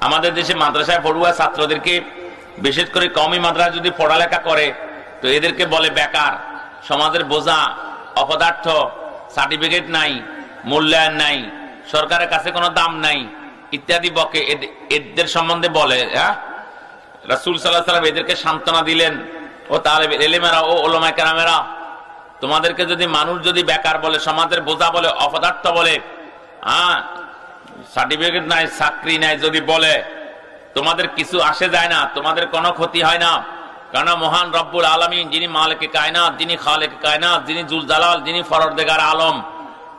আমাদের দেশে মাদ্রাসায় পড়ুয়া ছাত্রদেরকে, বিশেষ করে কওমি মাদ্রাসা যদি পড়ালেখা করে, তো এদেরকে বলে বেকার, সমাজের বোঝা, অপদার্থ, সার্টিফিকেট নাই, মূল্যায়ন নাই, সরকারের কাছে কোনো দাম নাই ইত্যাদি বকে এদের সম্বন্ধে বলে। রাসূল সাল্লাল্লাহু আলাইহি ওয়াসাল্লাম এদেরকে সান্ত্বনা দিলেন, ও তালেবে ইলমেরা ও উলামায়ে কেরামেরা, তোমাদেরকে যদি মানুষ যদি বেকার বলে, সমাজের বোঝা বলে, অপদার্থ বলে, সার্টিফিকেট নাই, চাকরি নাই যদি বলে, তোমাদের কিছু আসে যায় না, তোমাদের কোনো ক্ষতি হয় না। কারণ মহান রব্বুল আলামিন, যিনি মালিকে কায়নাত, যিনি খালিকে কায়নাত, যিনি জুল জালাল, যিনি ফররদিগার আলম,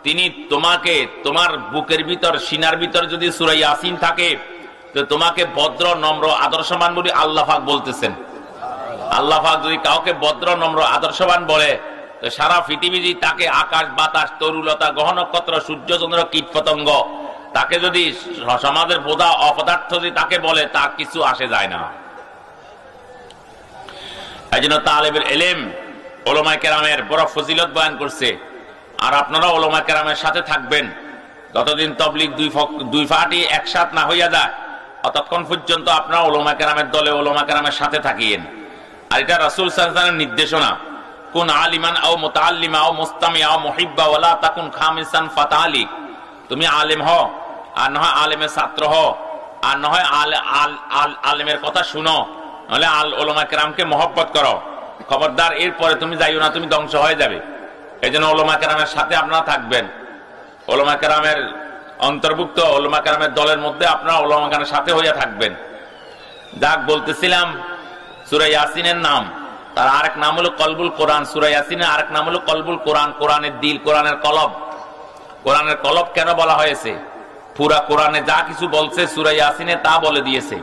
তিনি তোমাকে, তোমার বুকের ভিতর, সিনার ভিতর যদি সূরা ইয়াসিন থাকে, তো তোমাকে ভদ্র, নম্র, আদর্শবান বলে আল্লাহ পাক বলতেছেন। আল্লাহ পাক যদি কাউকে ভদ্র, নম্র, আদর্শবান বলে, তো সারা পৃথিবী যদি তাকে, আকাশ বাতাস, তরুলতা, গ্রহ নক্ষত্র, সূর্য চন্দ্র, কীট পতঙ্গ, তাকে যদি সমাজের বোঝা, অপদার্থ যদি তাকে বলে, তার কিছু আসে যায় না। এই জন্য তালেবের ইলম উলামায়ে কেরামের বড় ফজিলত বয়ান করছে। আর আপনারা উলামায়ে কেরামের সাথে থাকবেন, যতদিন তাবলীগ দুই পার্টি একসাথ না হইয়া যায়, ততক্ষণ পর্যন্ত আপনারা উলামায়ে কেরামের দলে, উলামায়ে কেরামের সাথে থাকিয়েন। আর এটা রাসূল সাল্লাল্লাহু আলাইহি ওয়াসাল্লামের নির্দেশনা, কুন আলিমান আও মুতাআল্লিমা আও মুস্তামিআ আও মুহিব্বা ওয়ালা তাকুন খামিসান ফাতালি। তুমি আলেম হও, আর না হয় আলেমের ছাত্র হও, আর না হয় আলেমের কথা শুনো, নাহলে উলামায়ে কেরামকে মহব্বত করো। খবরদার, এরপরে তুমি যাইও না, তুমি ধ্বংস হয়ে যাবে। এই জন্য উলামায়ে কেরামের সাথে আপনারা থাকবেন, উলামায়ে কেরামের অন্তর্ভুক্ত, উলামায়ে কেরামের দলের মধ্যে আপনারা উলামায়ে কেরামের সাথে হইয়া থাকবেন। যাক বলতেছিলাম, সূরা ইয়াসিনের নাম, তার আরেক নাম হলো কলবুল কোরআন। সূরা ইয়াসিনের আরেক নাম হলো কলবুল কোরআন, কোরআনের দিল, কোরআনের কলব। কোরআনের কলব কেন বলা হয়েছে? পুরা কোরআনে যা কিছু বলছে সূরা ইয়াসিনে তা বলে দিয়েছে।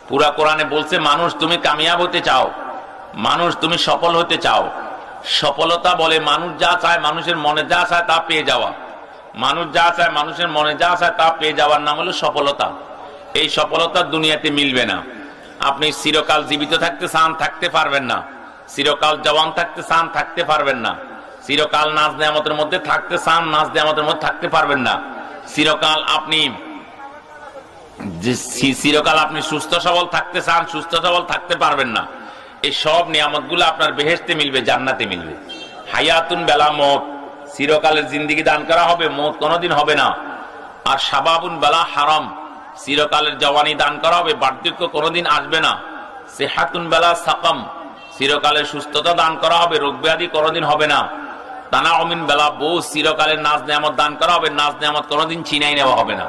পুরা কোরআনে বলছে, মানুষ তুমি কামিয়াব হতে চাও, মানুষ তুমি সফল হতে চাও। সফলতা বলে মানুষ যা চায়, মানুষের মনে যা চায় তা পেয়ে যাওয়া। মানুষ যা চায়, মানুষের মনে যা চায় তা পেয়ে যাওয়ার নাম হলো সফলতা। এই সফলতা দুনিয়াতে মিলবে না। আপনি চিরকাল জীবিত থাকতে চান, থাকতে পারবেন না। চিরকাল জওয়ান থাকতে চান, থাকতে পারবেন না। চিরকাল নাজ নেয়ামতের মধ্যে থাকতে চান, নাজ নেয়ামতের মধ্যে থাকতে পারবেন না। চিরকাল আপনি সুস্থ সবল থাকতে চান, সুস্থ সবল থাকতে পারবেন না। এই সব নিয়ামতগুলো আপনার বেহেশতে মিলবে, জান্নাতে মিলবে। হায়াতুন বেলা মত, চিরকালের জিন্দেগি দান করা হবে, মত কোনোদিন হবে না। আর শাবাবুন বেলা হারাম, চিরকালের জওয়ানি দান করা হবে, বার্ধক্য কোনোদিন আসবে না। সিহাতুন বেলা সাকাম, চিরকালের সুস্থতা দান করা হবে, রোগ ব্যাধি কোনোদিন হবে না। তানাউমিন বেলা বউ, চিরকালের নাজ নেয়ামত দান করা হবে, নাজ নেয়ামত কোনোদিন ছিনাই নেওয়া হবে না।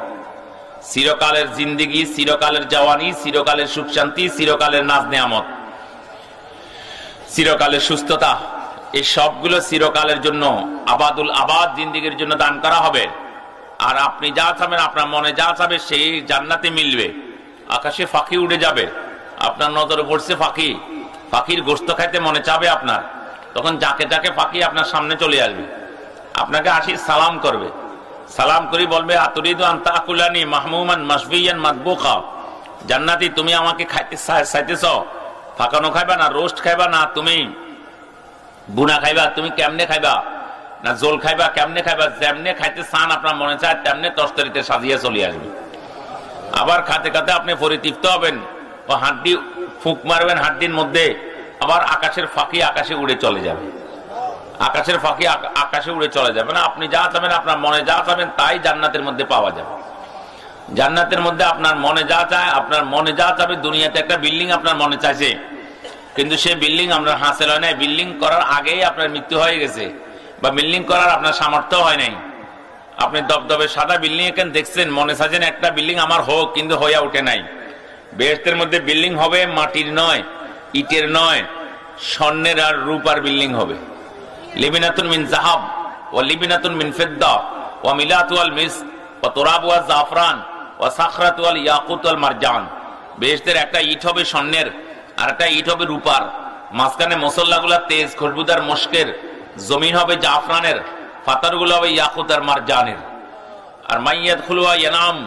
চিরকালের জিন্দেগি, চিরকালের জওয়ানি, চিরকালের সুখ শান্তি, চিরকালের নাজ নেয়ামত, চিরকালের সুস্থতা, এই সবগুলো চিরকালের জন্য, আবাদুল আবাদ জিন্দেগির জন্য দান করা হবে। আর আপনি যা চাবেন, আপনার মনে যা চাবে, সেই জান্নাতে মিলবে। আকাশে পাখি উড়ে যাবে, আপনার নজরে পড়ছে পাখি, পাখির গোশত খাইতে মনে চাবে আপনার, তখন যাকে যাকে পাখি আপনার সামনে চলে আসবে, আপনাকে আসি সালাম করবে, সালাম করি বলবে, আতুরিদু আন তাকুলানি মাহমুমান মাশবিয়ান মাদবুকা। জান্নাতি, তুমি আমাকে খাইতে চাইতেছ, ফাঁকানো খাইবা না, রোস্ট খাইবা না, তুমি বুনা খাইবা, তুমি কেমনে খাইবা না, জোল খাইবা, কেমনে খাইবা, যেমনে খাইতে চান আপনার মনে চায় তেমনে তরকারিতে সাজিয়ে চলে আসবে। আবার খাতে খাতে আপনি পরিতৃপ্ত হবেন, ও হাড্ডি ফুঁক মারবেন হাড্ডির মধ্যে, আবার আকাশের ফাঁকি আকাশে উড়ে চলে যাবে, আকাশের ফাঁকি আকাশে উড়ে চলে যাবে না। আপনি যা চাবেন, আপনার মনে যা চাবেন তাই জান্নাতের মধ্যে পাওয়া যাবে। জান্নাতের মধ্যে আপনার মনে যা চায়, আপনার মনে যা চাবে। দুনিয়াতে একটা বিল্ডিং আপনার মনে চাইছে, কিন্তু সেই বিল্ডিং আপনার হাসিল হয় নাই, বিল্ডিং করার আগেই আপনার মৃত্যু হয়ে গেছে, বা বিল্ডিং করার আপনার সামর্থ্য হয় নাই। আপনি দবদবে সাদা বিল্ডিং এখানে দেখছেন, মনে চাইছেন একটা বিল্ডিং আমার হোক, কিন্তু হইয়া উঠে নাই। বেহেশতের মধ্যে বিল্ডিং হবে মাটির নয়, ইটের নয়, স্বর্ণের আর রূপার বিল্ডিং হবে। লিবিনাতুন মিন যাহাব ওয়া লিবিনাতুন মিন ফিদ্দা ওয়া মিলাতু আল মিসক ওয়া তুরাবু আল জাফরান ওয়া সাখরাতু আল ইয়াকুত ওয়াল মারজান। বেহেশতের একটা ইট হবে স্বর্ণের, আর একটা ইট হবে রূপার, মাঝখানে মসল্লাগুলা তেজ খুশবুদার মশকের, জমিন হবে জাফরানের, পাথরগুলো হবে ইয়াকুত আর মারজানের। আর মাইয়াদখুলুহা ইয়ানাম,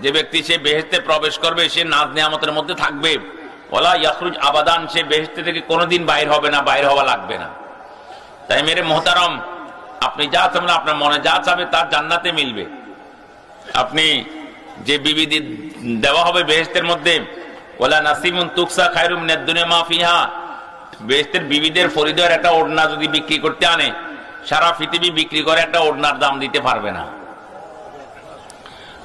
যে ব্যক্তি সে বেহেশতে প্রবেশ করবে সে নাজ নিয়ামতের মধ্যে থাকবে, ওয়ালা ইয়াখরুজ আবাদান, সে বেহেশতে থেকে কোনোদিন বাইর হবে না, বাইর হওয়া লাগবে না। তাই মেরে মোহতারম, আপনি যা চাবেন, আপনার মনে যা চাবে তার জান্নাতে মিলবে। আপনি যে বিবি দেওয়া হবে বেহেশতের মধ্যে। ওয়ালা নাসিমুন তুকসা খায়রুম মিনাদ দুনিয়া মা ফিহা, বেহেশতের বিবিদের ফরিদের একটা ওড়না যদি বিক্রি করতে আনে, সারা পৃথিবী বিক্রি করে একটা ওড়নার দাম দিতে পারবে না।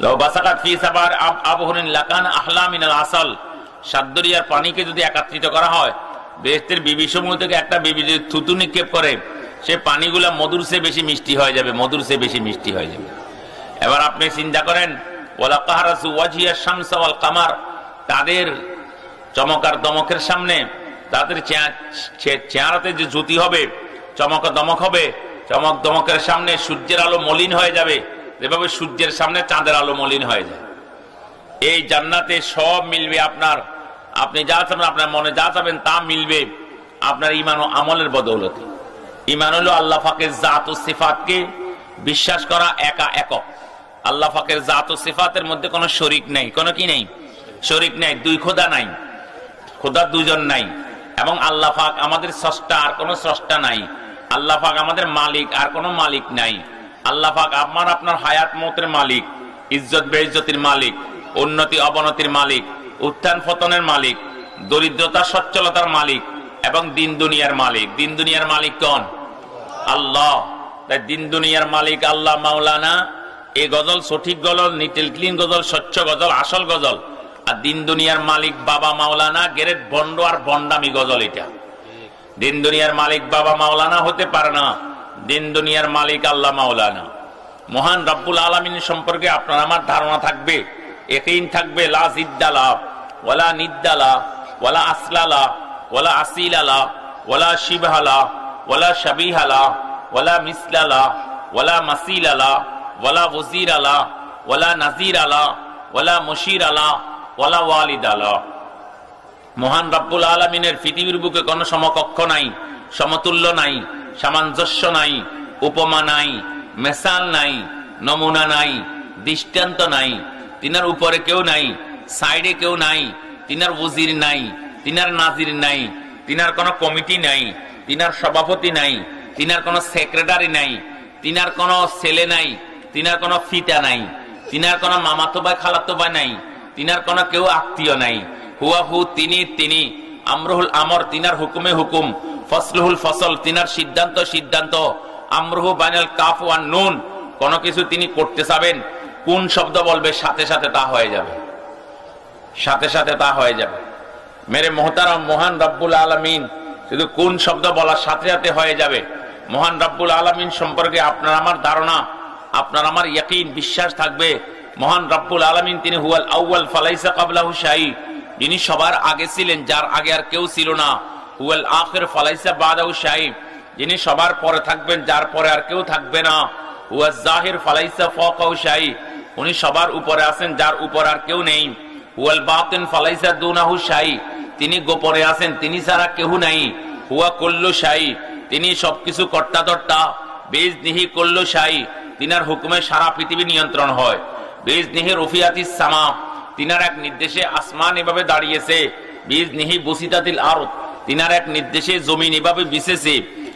লাউ বাসাকাত ফি সাবার আবহুরিন লাকান আহলা মিনাল আসল, সাদ্দরিয়ার পানিকে যদি একত্রিত করা হয়, বেহেশতের বিবি সমূহ থেকে একটা বিবি যদি থুতু নিক্ষেপ করে, সে পানিগুলা মধুর চেয়ে বেশি মিষ্টি হয়ে যাবে, মধুর চেয়ে বেশি মিষ্টি হয়ে যাবে। এবার আপনি চিন্তা করেন, ওয়ালা কাহারাসু ওয়াজহিয়া শামস ওয়াল কামার, তাদের চমকার দমকের সামনে, তাদের চেহারাতে যে জ্যোতি হবে, চমক দমক হবে, চমক দমকের সামনে সূর্যের আলো মলিন হয়ে যাবে, যেভাবে সূর্যের সামনে চাঁদের আলো মলিন হয়ে যায়। এই জান্নাতে সব মিলবে আপনার, আপনি যা চাবেন, আপনার মনে যা চাবেন তা মিলবে আপনার ঈমান ও আমলের বদৌলতে। ঈমান হলো আল্লাহ পাকের জাত ও সিফাতকে বিশ্বাস করা, একক। আল্লাহ পাকের জাত ও সিফাতের মধ্যে কোনো শরীক নাই, কোনো কি নেই, শরীক নাই, দুই খোদা নাই, খোদা দুজন নাই। এবং আল্লাহ পাক আমাদের স্রষ্টা, আর কোনো স্রষ্টা নাই। আল্লাহ পাক আমাদের মালিক, আর কোনো মালিক নাই। আল্লাহ পাক আমার আপনার হায়াত মতের মালিক, ইজ্জত বেইজ্জতির মালিক, উন্নতি অবনতির মালিক, উত্থান পতনের মালিক, দরিদ্রতা সচ্ছলতার মালিক এবং দিন দুনিয়ার মালিক। দিন দুনিয়ার মালিক কোন? আল্লাহ। তাই দিন দুনিয়ার মালিক আল্লাহ মাওলানা, এই গজল সঠিক গজল, নিটেল ক্লিন গজল, স্বচ্ছ গজল, আসল গজল। আর দিন দুনিয়ার মালিক বাবা মাওলানা, গেরেট বন্ড আর বন্ডামি গজল। এটা দিন দুনিয়ার মালিক বাবা মাওলানা হতে পারে না, দিন দুনিয়ার মালিক আল্লাহ মাওলানা। মহান রব্বুল আলামিন সম্পর্কে আপনার আমার ধারণা থাকবে, ইয়াকিন থাকবে, লা জিদ্দালা ওয়ালা নিদ্দালা ওয়ালা আসলালা ওয়ালা আসিলালা ওয়ালা শিবহালা ওয়ালা শাবিহালা ওয়ালা মিসলালা ওয়ালা মাসিলালা ওয়ালা ওয়াজিরালা ওয়ালা নাজিরালা ওয়ালা মুশিরালা ওয়ালা ওয়ালিদালা। মহান রব্বুল আলামিনের পৃথিবীর বুকে কোনো সমকক্ষ নাই, সমতুল্য নাই, সামঞ্জস্য নাই, উপমা নাই, মেসাল নাই, নমুনা নাই, দৃষ্টান্ত নাই। তিনার উপরে কেউ নাই, সাইডে কেউ নাই, তিনার ওজির নাই, তিনার নাজির নাই, তিনার কোনো কমিটি নাই, তিনার সভাপতি নাই, তিনার কোনো সেক্রেটারি নাই, তিনার কোনো ছেলে নাই, তিনার কোনো ফিতা নাই, তিনার কোনো মামাতো ভাই খালাতো ভাই নাই, তিনার কোনো কেউ আত্মীয় নাই। হুয়া হু তিনি, আমরুহুল আমর, তিনার হুকুমে হুকুম, ফসলুহুল ফসল, তিনার সিদ্ধান্ত সিদ্ধান্ত, আমরুহু বাইনাল কাফ ওয়ান নুন, কোনো কিছু তিনি করতে চাবেন, কোন শব্দ বলবে সাথে সাথে তা হয়ে যাবে, সাথে সাথে তা হয়ে যাবে। মেরে মোহতারাম, মহান রব্বুল আলামিন শুধু কোন শব্দ বলার সাথে সাথে হয়ে যাবে। মহান রব্বুল আলামিন সম্পর্কে আপনার আমার ধারণা, আপনার আমার ইয়াকিন, বিশ্বাস থাকবে। মহান রব্বুল আলামিন তিনি হুয়াল আউয়াল ফালাইসা ক্বাবলাহু শাই, যিনি সবার আগে ছিলেন, যার আগে আর কেউ ছিল না। হুয়াল আখির ফালাইসা বাদাহু শাই, যিনি সবার পরে থাকবেন, যার পরে আর কেউ থাকবে না। হুয়াজ জাহির ফালাইসা ফাওকাহু শাই, উনি সবার উপরে আছেন, যার উপর আর কেউ নেই। হুয়াল বাতিন ফালাইসা দুনাহু শাই, তিনি গোপনে আছেন, তিনি ছাড়া কেউ নাই। হুয়া কুল্লু শাই, তিনি সবকিছু কর্তা ধর্তা। বিইজনিহি কুল্লু শাই, তিনার হুকুমে সারা পৃথিবী নিয়ন্ত্রণ হয়। বিইজনিহি রুফিয়াতিস সামা, তিনার এক নির্দেশে আসমান এভাবে দাঁড়িয়েছে। বিইজনিহি বুসিতাতিল আরদ, তিনার এক নির্দেশে জমিন এভাবে বিছেছে।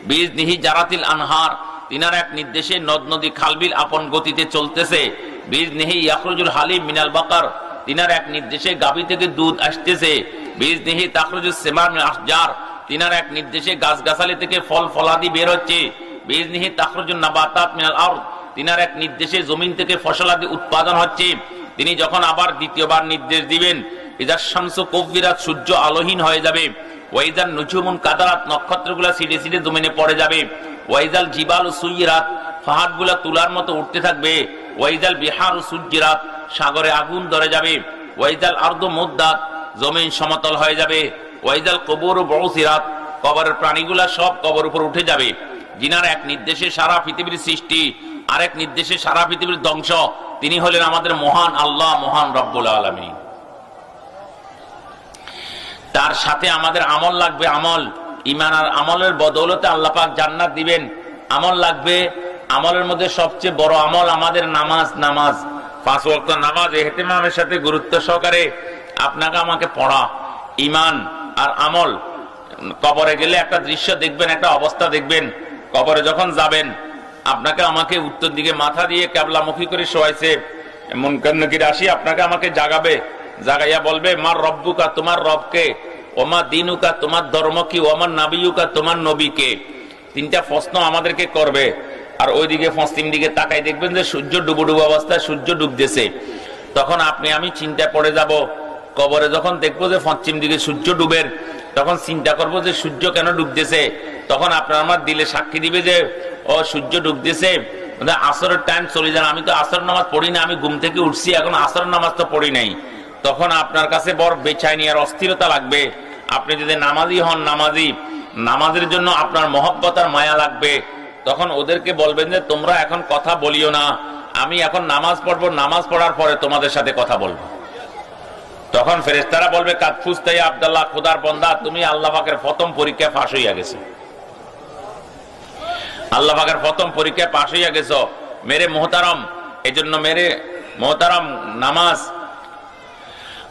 বিইজনিহি জারাতিল আনহার, তিনার এক নির্দেশে নদ নদী খালবিল আপন গতিতে চলতেছে। বিইজনিহি ইয়াখরুজুল হালিম মিনাল বাকার, তিনার এক নির্দেশে গাভী থেকে দুধ আসতেছে। বিইজনিহি তাখরুজুস সিমার মিনাল আশজার, তিনার এক নির্দেশে গাছগাছালি থেকে ফল ফলাদি বের হচ্ছে। বিইজনিহি তাখরুজুন নাবাতাত মিনাল আরদ, তিনার এক নির্দেশে জমিন থেকে ফসলাদি উৎপাদন হচ্ছে। তিনি যখন আবার দ্বিতীয়বার নির্দেশ দিবেন, ইজার শামসু কুব্বিরাত, সূর্য আলোহীন হয়ে যাবে। ওয়াইজাল নুজুমুন কাদারাত, নক্ষত্রগুলা সিডে সিডে জমিনে পড়ে যাবে। ওয়াইজাল জিবালু সুইরাত, পাহাড়গুলা তুলার মতো উঠতে থাকবে। ওয়াইজাল বিহারু সুজ্জিরাত, সাগরে আগুন ধরে যাবে। ওয়াইজাল আরদু মুদ্দাত, জমিন সমতল হয়ে যাবে। ওয়াইজাল কবরু বউসিরাত, কবরের প্রাণীগুলা সব কবর উপর উঠে যাবে। যিনার এক নির্দেশে সারা পৃথিবীর সৃষ্টি, আরেক নির্দেশে সারা পৃথিবীর ধ্বংস, তিনি হলেন আমাদের মহান আল্লাহ, মহান রব্বুল আলামিন। তার সাথে আমাদের আমল লাগবে, আমল, ঈমান আর আমলের বদৌলতে আল্লাহ পাক জান্নাত দিবেন। আমল লাগবে, আমলের মধ্যে সবচেয়ে বড় আমল আমাদের নামাজ। নামাজ, 5 ওয়াক্ত নামাজ ইহতিমামের সাথে গুরুত্ব সহকারে আপনাকে আমাকে পড়া। ঈমান আর আমল। কবরে গেলে একটা দৃশ্য দেখবেন, একটা অবস্থা দেখবেন। কবরে যখন যাবেন, আপনাকে আমাকে উত্তর দিকে মাথা দিয়ে কিবলামুখী করে শোয়াইছে, মুনকার নাকির আসি আপনাকে আমাকে জাগাবে। জাগাইয়া বলবে মার রব্বুকা, তোমার রবকে, ওমা দিনুকা, তোমার ধর্ম কি, ওমার নাবিয়ুকা, তোমার নবীকে। তিনটা প্রশ্ন আমাদেরকে করবে। আর ওইদিকে পশ্চিম দিকে তাকাই দেখবেন যে সূর্য ডুবো ডুবো অবস্থায় সূর্য ডুবতেছে। তখন আপনি আমি চিন্তায় পড়ে যাব। কবরে যখন দেখবো যে পশ্চিম দিকে সূর্য ডুবের, তখন চিন্তা করবো যে সূর্য কেন ডুবতেছে। তখন আপনার আমার দিলে সাক্ষী দিবে যে ও সূর্য ডুবতেছে, আসরের টাইম চলে যান, আমি তো আসর নামাজ পড়ি না, আমি ঘুম থেকে উঠছি, এখন আসর নামাজ তো পড়ি নাই। তখন আপনার কাছে বড় বেচাইনি আর অস্থিরতা লাগবে। আপনি যদি নামাজি হন, নামাজের জন্য আপনার মহব্বত আর মায়া লাগবে। তখন ওদেরকে বলবেন যে তোমরা এখন কথা বলিও না, আমি এখন নামাজ পড়বো, নামাজ পড়ার পরে তোমাদের সাথে কথা বলবো। তখন ফেরেশতারা বলবে কাতফুস্তাই আব্দুল্লাহ, খোদার বান্দা, তুমি আল্লাহ পাকের প্রথম পরীক্ষায় পাশ হইয়া গেছে, আল্লাহ পাকের প্রথম পরীক্ষায় পাশ হইয়া গেছ মেরে মোহতারম। এজন্য মেরে মোহতারম, নামাজ,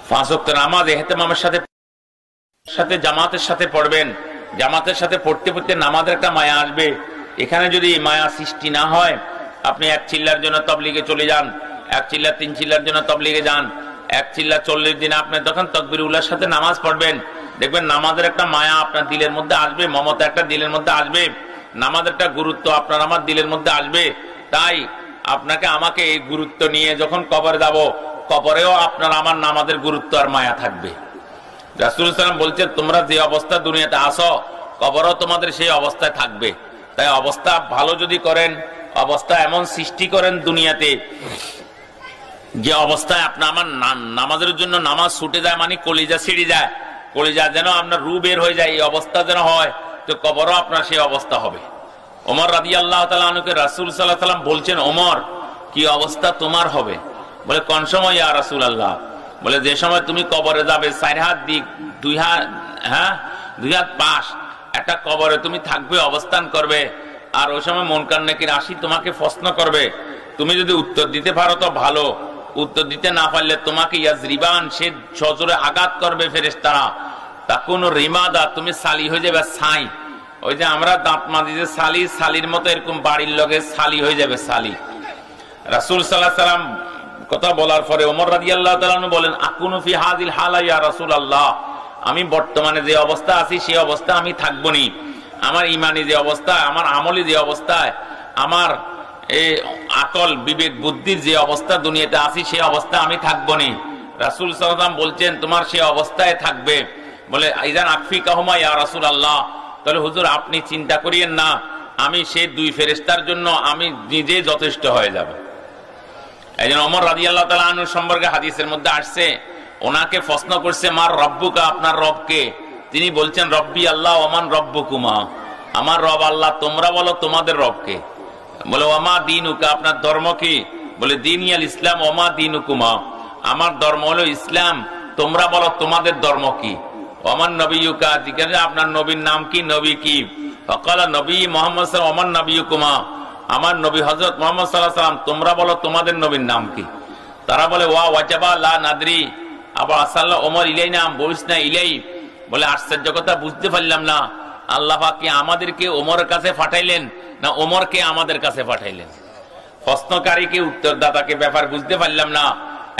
5 ওয়াক্ত নামাজ ইহতিমামের সাথে জামাতের সাথে পড়বেন। জামাতের সাথে পড়তে পড়তে নামাজের একটা মায়া আসবে। এখানে যদি মায়া সৃষ্টি না হয়, আপনি 1 চিল্লার জন্য তবলিগে চলে যান, 1 চিল্লা 3 চিল্লার জন্য তবলিগে যান, 1 চিল্লা 40 দিন আপনি তখন তাকবীরুল্লাহর সাথে নামাজ পড়বেন। দেখবেন নামাজের একটা মায়া আপনার দিলের মধ্যে আসবে, মমতা একটা দিলের মধ্যে আসবে, নামাজের একটা গুরুত্ব আপনার আমার দিলের মধ্যে আসবে। তাই আপনাকে আমাকে এই গুরুত্ব নিয়ে যখন কবরে যাব, কবরেও আপনার আমার নামাজের গুরুত্ব আর মায়া থাকবে। রাসূল সাল্লাল্লাহু আলাইহি ওয়াসাল্লাম বলছেন তোমরা যে অবস্থা দুনিয়াতে আসো, কবরও তোমাদের সেই অবস্থায় থাকবে। তাই অবস্থা ভালো যদি করেন, অবস্থা এমন সৃষ্টি করেন দুনিয়াতে যে অবস্থায় আপনার আমার নামাজের জন্য নামাজ ছুটে যায়, মানে কলিজা ছিঁড়ে যায়, কলিজা যেন আপনার রু বের হয়ে যায়, এই অবস্থা যেন হয়, তো কবরও আপনার সেই অবস্থা হবে। ওমর রাদিয়াল্লাহু তাআলা আনহুকে রাসূল সাল্লাল্লাহু আলাইহি ওয়াসাল্লাম বলছেন, ওমর কি অবস্থা তোমার হবে? বলে কোন সময় ইয়া রাসূলুল্লাহ? বলে যে সময় তুমি কবরে যাবে, 4 হাত দিক, 2 হাত, 2 হাত পাশ একটা কবরে তুমি থাকবে, অবস্থান করবে। আর ওই সময় মুনকার নাকির আসি তোমাকে প্রশ্ন করবে। তুমি যদি উত্তর দিতে পারো তো ভালো, উত্তর দিতে না পারলে তোমাকে ইয়াজরিবান, সে সজোরে আঘাত করবে ফেরেশতারা। তা কোন রিমাদা, তুমি সালি হয়ে যাবে, ছাই। ওই যে আমরা দাঁত মাজি যে সালি, সালির মতো এরকম বাড়ির লগে সালি হয়ে যাবে, সালি। রাসূল সাল্লাল্লাহু আলাইহি ওয়াসাল্লাম কথা বলার পরে ওমর রাদিয়াল্লাহু তাআলা আনহু বলেন, আকুনু ফি হাযিল হালা ইয়া রাসূলুল্লাহ, আমি বর্তমানে যে অবস্থা আছি সেই অবস্থা আমি থাকবো নি। আমার ইমানি যে অবস্থা, আমার আমলি যে অবস্থায়, আমার এই আকল বিবেক বুদ্ধির যে অবস্থা দুনিয়াতে আছি সেই অবস্থা আমি থাকবো নি। রাসূল সাল্লাল্লাহু আলাইহি ওয়াসাল্লাম বলছেন তোমার সেই অবস্থায় থাকবে। বলে আইজান আকফিকাহুমা ইয়া রাসূলুল্লাহ, তাহলে হুজুর আপনি চিন্তা করিয়েন না, আমি সেই 2 ফেরেশতার জন্য আমি নিজে যথেষ্ট হয়ে যাব। এইজন্য ওমর রাদিয়াল্লাহু তাআলা আনহু সম্পর্কে হাদিসের মধ্যে আসছে, ওনাকে প্রশ্ন করছে মার রব্বুকা, আপনার রবকে? তিনি বলছেন রব্বি আল্লাহ ওমান রব্বুকুমা, আমার রব আল্লাহ, তোমরা বলো তোমাদের রবকে। বলে ওমা দীনুকা, আপনার ধর্ম কি? বলে দীনিয়াল ইসলাম ওমা দীনুকুমা, আমার ধর্ম হলো ইসলাম, তোমরা বলো তোমাদের ধর্ম কি? ওমান নবিয়ুকা, জিজ্ঞাসা আপনার নবীর নাম কি, নবী কি? ফাকালা নবী মুহাম্মদ সাল্লাল্লাহু আলাইহি ওয়াসাল্লাম ওমান নবিয়ুকুমা, আমার নবী হযরত মুহাম্মদ সাল্লাল্লাহু আলাইহি ওয়াসাল্লাম, তোমরা বলো তোমাদের নবীর নাম কি? তারা বলে ওয়া ওয়াজাবা লা নাদরি, আবার আসাল্লাহ ওমর ইলাইনা বলিস না ইলাই। বলে আশ্চর্য কথা, বুঝতে পারলাম না, আল্লাহ পাক কি আমাদেরকে ওমরের কাছে পাঠাইলেন না ওমরকে আমাদের কাছে পাঠাইলেন? প্রশ্নকারীকে উত্তরদাতাকে ব্যাপার বুঝতে পারলাম না।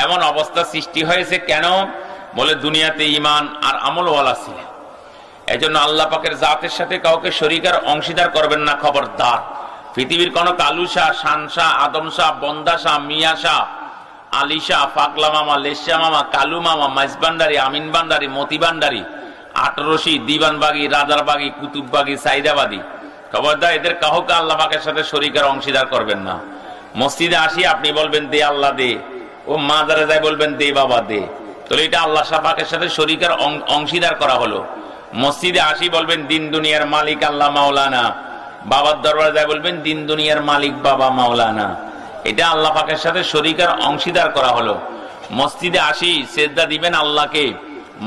এমন অবস্থা সৃষ্টি হয়েছে কেন? বলে দুনিয়াতে ঈমান আর আমলওয়ালা ছিল। এজন্য আল্লাহ পাকের জাতের সাথে কাউকে শরীক আর অংশীদার করবেন না, খবরদার। পৃথিবীর কোন কালুসা, শানসা, আদমসা, বন্দাসা, মিয়াসা, আলিশা, পাগলা মামা, লেশা মামা, কালু মামা, মাইজবান্ডারি, আমিন বান্ডারি, মতি বান্ডারি, আটরশি, দিবানবাগি, রাজারবাগি, কুতুববাগি, সাইদাবাদী, খবরদার এদের কাউকে আল্লাহ পাকের সাথে শরীক আর অংশীদার করবেন না। মসজিদে আসি আপনি বলবেন দে আল্লাহ দে, ও মাজারে যায় বলবেন দে বাবা দে, তাহলে এটা আল্লাহ পাকের সাথে শরীক আর অংশীদার করা হলো। মসজিদে আসি বলবেন দিন দুনিয়ার মালিক আল্লাহ মাওলানা, বাবার দরবারে যায় বলবেন দিন দুনিয়ার মালিক বাবা মাওলানা, এটা আল্লাহ পাকের সাথে শরীক আর অংশীদার করা হলো। মসজিদে আসি সেজদা দিবেন আল্লাহকে,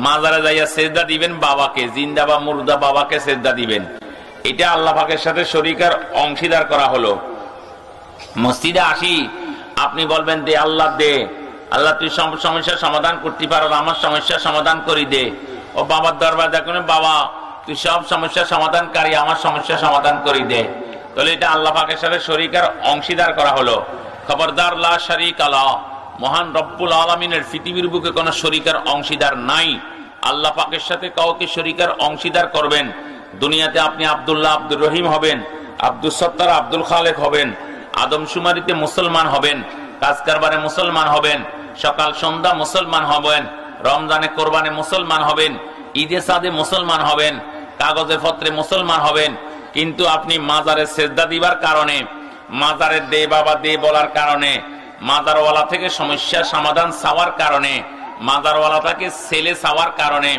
মাজারে যাইয়া সেজদা দিবেন বাবাকে, জিন্দা বা মুর্দা বাবাকে সেজদা দিবেন, এটা আল্লাহ পাকের সাথে শরীক আর অংশীদার করা হলো। মসজিদে আসি আপনি বলবেন দে আল্লাহ দে, আল্লাহ তুই সমস্যার সমাধান করতে পারো, আমার সমস্যার সমাধান করি দে। ও বাবার দরবার দেখুন, বাবা তুই সব সমস্যার সমাধানকারী, আমার সমস্যার সমাধান করি দে, তাহলে এটা আল্লাহ পাকের সাথে শরীক আর অংশীদার করা হলো। খবরদার লা শারীকা লা, মহান রব্বুল আলামিনের পৃথিবীর বুকে কোনো শরীকের অংশীদার নাই। আল্লাহ পাকের সাথে কাউকে শরীকের অংশীদার করবেন, দুনিয়াতে আপনি আব্দুল্লাহ আব্দুর রহিম হবেন, আব্দুল সত্তার আব্দুল খালেক হবেন, আদমশুমারিতে মুসলমান হবেন, কাজ কারবারে মুসলমান হবেন, সকাল সন্ধ্যা মুসলমান হবেন, রমজানে কোরবানে মুসলমান হবেন, ঈদে সাদে মুসলমান হবেন, কাগজে পত্রে মুসলমান হবেন। কিন্তু আপনি মাজারে সেজদা দিবার কারণে, মাজারের দে বাবা দে বলার কারণে, মাজারওয়ালা থেকে সমস্যার সমাধান চাওয়ার কারণে, মাজারওয়ালাটাকে ছেলে চাওয়ার কারণে,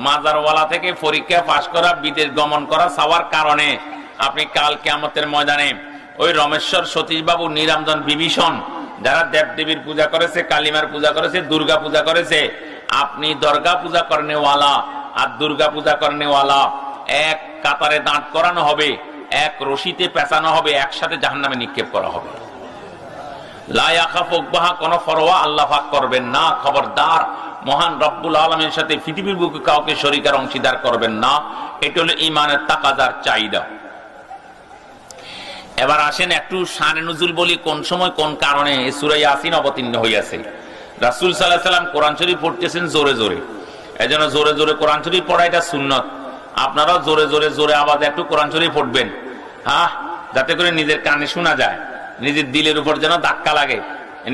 মাজারওয়ালা থেকে পরীক্ষা পাশ করা বিদেশ গমন করা চাওয়ার কারণে আপনি কাল কিয়ামতের ময়দানে ওই রমেশ্বর সতীশবাবু, নিরঞ্জন বিভীষণ, যারা দেবদেবীর পূজা করেছে, কালিমার পূজা করেছে, দুর্গা পূজা করেছে, আপনি দরগা পূজা করনেওয়ালা আর দুর্গা পূজা করনেওয়ালা এক কাতারে দাঁড় করানো হবে, এক রশিতে পেঁচানো হবে, একসাথে জাহান্নামে নিক্ষেপ করা হবে। লা ইয়াখাফু উকবাহা, কোনো পরোয়া আল্লাহ পাক করবেন না। খবরদার, মহান রব্বুল আলামিনের সাথে পৃথিবীর বুকে কাউকে শরীকের অংশীদার করবেন না। এটা হলো ঈমানের তাকাজার চাহিদা। এবার আসেন একটু শানে নুজুল বলি, কোন সময় কোন কারণে এই সূরা ইয়াসিন অবতীর্ণ হইয়াছে। রাসূল সাল্লাল্লাহু আলাইহি সাল্লাম কোরআন শরীফ পড়তেছেন জোরে জোরে, এজন্য জোরে জোরে কোরআন শরীফ পড়া এটা সুন্নাত। আপনারাও জোরে জোরে জোরে আওয়াজে একটু কোরআন শরীফ পড়বেন, হ্যাঁ, যাতে করে নিজের কানে শোনা যায়, নিজের দিলের উপর যেন ধাক্কা লাগে,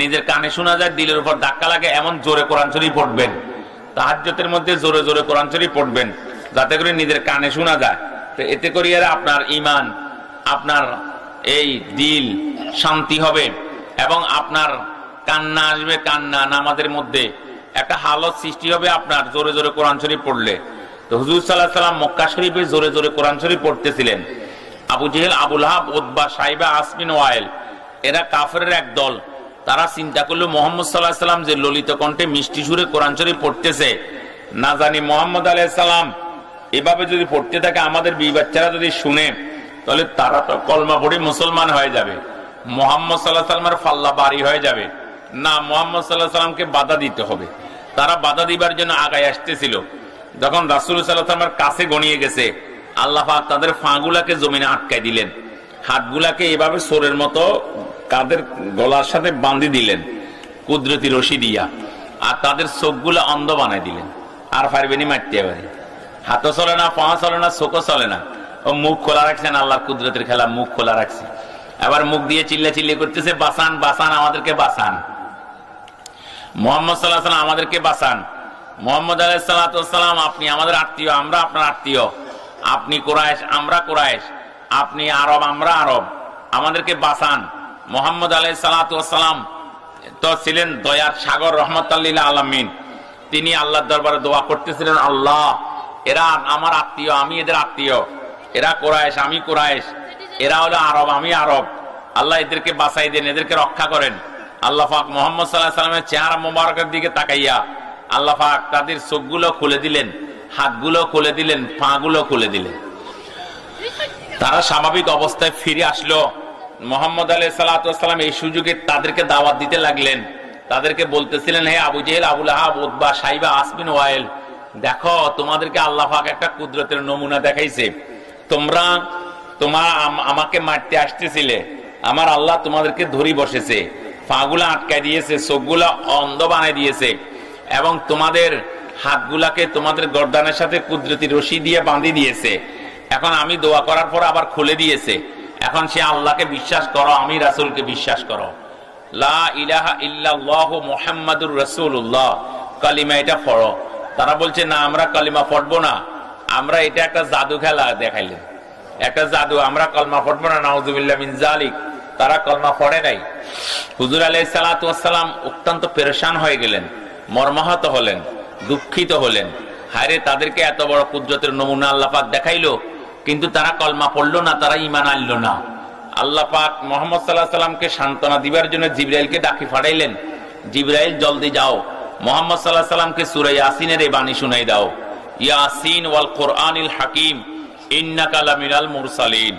নিজের কানে শোনা যায়, দিলের উপর ধাক্কা লাগে, এমন জোরে কোরআন শরীফ পড়বেন। তাহাজ্জুদের মধ্যে জোরে জোরে কোরআন শরীফ পড়বেন, যাতে করে নিজের কানে শোনা যায়। তো এতে করে আপনার ঈমান, আপনার এই দিল শান্তি হবে এবং আপনার কান্না আসবে, কান্না নামাজের মধ্যে একটা হালত সৃষ্টি হবে আপনার জোরে জোরে কোরআন শরীফ পড়লে। তো হুজুর সাল্লাল্লাহু আলাইহি সাল্লাম মক্কা শরীফে জোরে জোরে কোরআন শরীফ পড়তেছিলেন। আবু জেহেল, আবু লাহাব, উতবা, সাইবা, আসমিন ওয়াইল, এরা কাফেরের এক দল। তারা চিন্তা করলো মুহাম্মদ সাল্লাল্লাহু আলাইহি সাল্লাম যে ললিত কণ্ঠে মিষ্টি সুরে কোরআন শরীফ পড়তেছে, না জানি মুহাম্মদ আলাইহিস সালাম এভাবে যদি পড়তে থাকে, আমাদের বিবি বাচ্চারা যদি শুনে, তাহলে তারা তো কলমা পড়ে মুসলমান হয়ে যাবে, মুহাম্মদ সাল্লাল্লাহু আলাইহি সাল্লামের ফাল্লা বাড়ি হয়ে যাবে। না, মুহাম্মদ সাল্লাল্লাহু আলাইহি সাল্লামকে বাধা দিতে হবে। তারা বাধা দিবার জন্য আগায় আসতেছিল। যখন রাসূল সাল্লাল্লাহু আলাইহি সাল্লামের কাছে গনিয়ে গেছে, আল্লাহ পাক তাদের ফাগুলাকে জমিনে আটকাই দিলেন, হাতগুলাকে এভাবে সোরের মতো কাদের গলার সাথে বাঁধি দিলেন কুদরতি রশি দিয়া, আর তাদের চোখগুলা অন্ধ বানাই দিলেন। আর পারবেনি মারতে পারে, হাতও চলে না, পা চলে না, চোখও চলে না। ও মুখ খোলা রাখছেন, আল্লাহর কুদরতের খেলা, মুখ খোলা রাখছে। আবার মুখ দিয়ে চিল্লা চিল্লি করতেছে, বাঁচান বাঁচান, আমাদেরকে বাঁচান, মুহাম্মদ সাল্লাল্লাহু আলাইহি ওয়াসাল্লাম আমাদেরকে বাঁচান। মুহাম্মদ আলাইহিস সালাতু ওয়াস সালাম, আপনি আমাদের আত্মীয়, আমরা আপনার আত্মীয়, আপনি কুরাইশ, আমরা কুরাইশ, আপনি আরব, আমরা আরব, আমাদেরকে বাঁচান। মুহাম্মদ আলাইহিস সালাতু ওয়াস সালাম তো ছিলেন দয়ার সাগর, রহমাতাল লিল আলামিন। তিনি আল্লাহর দরবারে দোয়া করতেছিলেন, আল্লাহ এরা আমার আত্মীয়, আমি এদের আত্মীয়, এরা কুরাইশ, আমি কুরাইশ, এরা হলো আরব, আমি আরব, আল্লাহ এদেরকে বাঁচাই দেন, এদেরকে রক্ষা করেন। আল্লাহ পাক মুহাম্মদ সাল্লাল্লাহু আলাইহি ওয়াসাল্লামের চেহারা মোবারকের দিকে তাকাইয়া আল্লাহ পাক তাদের চোখগুলো খুলে দিলেন, হাতগুলো খুলে দিলেন, পাগুলো খুলে দিলেন। তারা স্বাভাবিক অবস্থায় ফিরে আসলো। মুহাম্মদ আলাইহিস সালাতু ওয়াস সালাম এই সুযোগে তাদেরকে দাওয়াত দিতে লাগলেন। তাদেরকে বলতেছিলেন, হে আবু জেহেল, আবু লাহাব, উতবা, সাইবা, আসমিন ওয়াইল, দেখো তোমাদেরকে আল্লাহ পাক একটা কুদরতের নমুনা দেখাইছে। তোমরা আমাকে মারতে আসতেছিলে, আমার আল্লাহ তোমাদেরকে ধরি বসেছে, পাগুলা আটকায় দিয়েছে, চোখগুলা অন্ধ বানাই দিয়েছে, এবং তোমাদের হাতগুলাকে তোমাদের গর্দানের সাথে কুদরতি রশি দিয়ে বাঁধি দিয়েছে। এখন আমি দোয়া করার পর আবার খুলে দিয়েছে। এখন সে আল্লাহকে বিশ্বাস করো, আমি রাসূলকে বিশ্বাস করো, লা ইলাহা ইল্লাল্লাহু মুহাম্মাদুর রাসূলুল্লাহ, কালিমা এটা পড়ো। তারা বলছে, না আমরা কালিমা পড়বো না, আমরা এটা একটা জাদু খেলা দেখাইলেন, একটা জাদু, আমরা কলমা পড়বো না, নাউযুবিল্লাহ মিন যালিক। তারা কলমা পড়ে নাই। হুজুর আলাইহিস সালাতু ওয়াস সালাম অত্যন্ত পেরেশান হয়ে গেলেন, মর্মাহত হলেন, দুঃখিত হলেন। হায়রে, তাদেরকে এত বড় কুদরতের নমুনা আল্লাহ পাক দেখাইলো, কিন্তু তারা কলমা পড়লো না, তারা ঈমান আনলো না। আল্লাহ পাক মুহাম্মদ সাল্লাল্লাহু আলাইহি ওয়াসাল্লামকে সান্ত্বনা দিবার জন্য জিবরাইলকে ডাকি পাঠাইলেন, জিবরাইল জলদি যাও, মুহাম্মদ সাল্লাল্লাহু আলাইহি ওয়াসাল্লামকে সূরা ইয়াসিনের এই বাণী শুনাই দাও, ইয়াসিন ওয়াল কুরআনিল হাকিম ইন্নাকা লামিনাল মুরসালিন।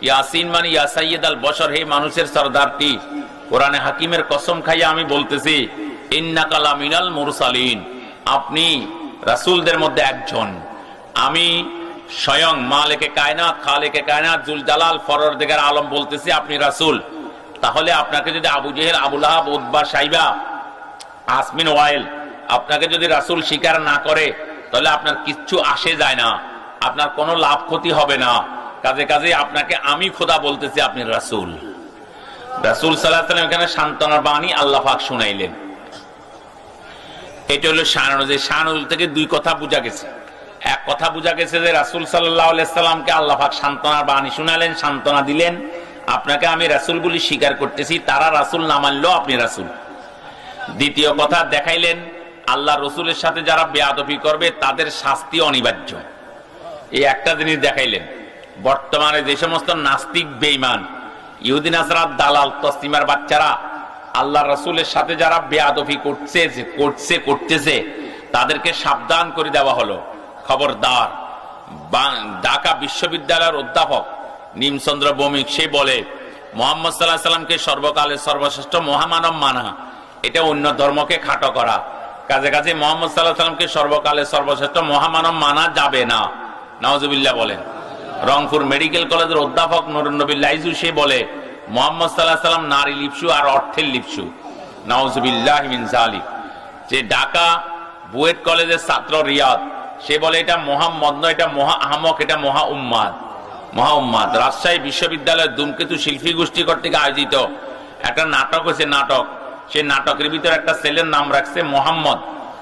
ইয়াসিন মানে ইয়া সাইয়্যিদাল বশর, হে মানুষের সরদারটি, কোরআনে হাকিমের কসম খাইয়া আমি বলতেছি, ইন্নাকা লামিনাল মুরসালিন, আপনি রাসূলদের মধ্যে একজন। আমি স্বয়ং মালিকে কায়নাত, খালিকে কায়নাত, জুল জালাল, ফররদিগার আলম বলতেছি আপনি রাসূল। তাহলে আপনাকে যদি আবু জেহেল, আবু লাহাব, উতবা, সাইবা আসমিন ওয়াইল, আপনাকে যদি রাসূল স্বীকার না করে তাহলে আপনার কিচ্ছু আসে যায় না, আপনার কোনো লাভ ক্ষতি হবে না। কাজে কাজে আপনাকে আমি খোদা বলতেছি, আপনি রাসূল। রাসূল সাল্লাল্লাহু আলাইহি ওয়াসাল্লাম এখানে সান্ত্বনার বাণী আল্লাহ পাক শুনাইলেন। এটা হলো শানুজে। শানুজ থেকে দুই কথা বোঝা গেছে। এক কথা বোঝা গেছে যে রাসূল সাল্লাল্লাহু আলাইহি সাল্লামকে আল্লাহ পাক সান্ত্বনার বাণী শুনালেন, সান্ত্বনা দিলেন, আপনাকে আমি রাসূল বলে স্বীকার করতেছি, তারা রাসূল না মানলেও আপনি রাসূল। দ্বিতীয় কথা দেখাইলেন, আল্লাহ রসুলের সাথে যারা বেয়াদবি করবে তাদের শাস্তি অনিবার্য। এই একটা জিনিস দেখাইলেন। বর্তমানে যে সমস্ত নাস্তিক বেঈমান, ইহুদি নাসারার দালাল তসলিমার বাচ্চারা আল্লাহ রসুলের সাথে যারা বেয়াদবি করতেছে তাদেরকে সাবধান করে দেওয়া হলো, খবরদার। ঢাকা বিশ্ববিদ্যালয়ের অধ্যাপক নিমচন্দ্র ভৌমিক সে বলে, মুহাম্মদ সাল্লাল্লাহু আলাইহি ওয়াসাল্লামকে সর্বকালের সর্বশ্রেষ্ঠ মহামানব মানা এটা অন্য ধর্মকে খাটো করা। কাজে কাজে মুহাম্মদ সাল্লাল্লাহু আলাইহি ওয়াসাল্লামকে সর্বকালের সর্বশ্রেষ্ঠ মহামানব মানা যাবে না। নাউজুবিল্লাহ বলেন। রংপুর মেডিকেল কলেজের অধ্যাপক নুরুন নবী লাইজু সে বলে, মুহাম্মদ সাল্লাল্লাহু আলাইহি ওয়াসাল্লাম নারী লিপসু আর অর্থের লিপসু। নাউজুবিল্লাহ মিন যালিক। যে ঢাকা বুয়েট কলেজের ছাত্র রিয়াদ সে বলে, এটা মোহাম্মদ নয়, এটা মহা আহমক, এটা মহা উম্মাদ। মহা উম্মাদ। রাজশাহী বিশ্ববিদ্যালয়ের ধূমকেতু শিল্পী গোষ্ঠী কর্তৃক আয়োজিত একটা নাটক হয়েছে। নাটক, সেই নাটকের ভিতর একটা ছেলের নাম রাখছে মোহাম্মদ,